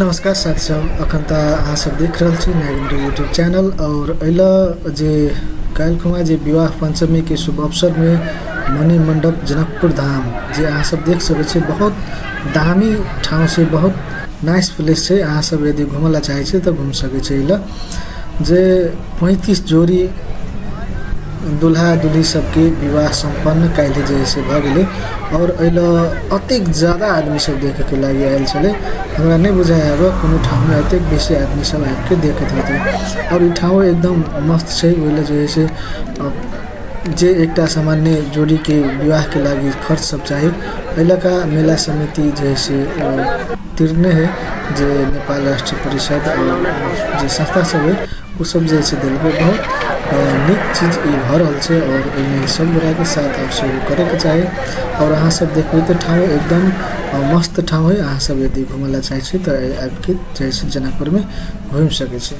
नमस्कार साथी सब अखन त अहाँ सब देख रहल छी नागिन यूट्यूब चैनल और अइला जे काल्खुमा जे विवाह पंचमी के शुभ अवसर में मणि मंडप जनकपुर धाम जे अहाँ सब देख सकै छी। बहुत दामी ठाउँ से बहुत नाइस प्लेस है। अहाँ सब यदि घुमला चाहे छी त घूम सकै छी। अइला जे 35 जोड़ी दुल्हा दुल्ही सबके विवाह संपन्न काल्हि जैसे भ गेलै और अइला अतेक ज्यादा आदमी सब देखे के लागि आयल छले। हमरा नहीं बुझाय अब कोनो ठाउँ में अतेक बेसी आदमी सब आके के देखत होते और ई ठाउँ एकदम मस्त छै। ओइला जैसे जे एकटा सामान्य जोड़ी के विवाह के लागि खर्च सब चाहिए अइला का मेला समिति जैसे तिरने है जे नेपाल राष्ट्रीय परिषद और जे संस्था सब है वो सब जैसे दिलबे बहुत नीक चीज ई भ रहल छै और एमे सब गोरा के साथ अवसर करे के चाहिए। और अहाँ सब देखबे त ठाउँ एकदम मस्त ठाउँ है। अहाँ सब यदि घुमला चाहे छी त आबि के जैसे जनकपुर में घूम सकै छी।